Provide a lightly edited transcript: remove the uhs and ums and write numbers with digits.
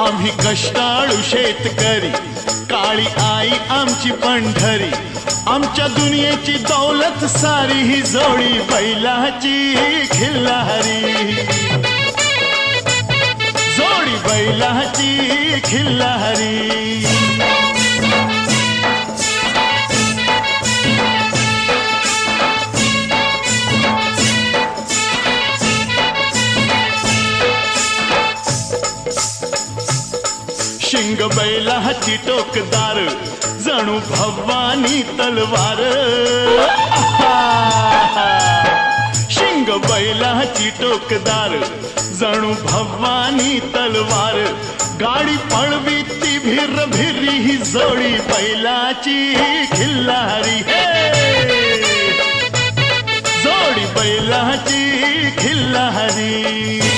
आम्ही कष्टाळू शेतकरी, काळी आई आमची पंढरी, आमच्या दुनियेची दौलत सारी ही जोडी बैलाची खिल्लारी, जोडी बैलाची खिल्लारी। शिंग बैलाची टोकदार, जणू भवानी तलवार। शिंग बैलाची टोकदार, जणू भवानी तलवार, गाडी पळवी ती भिर भिरी ही जोडी बैलाची खिल्लारी, हे जोडी बैलाची खिल्लारी।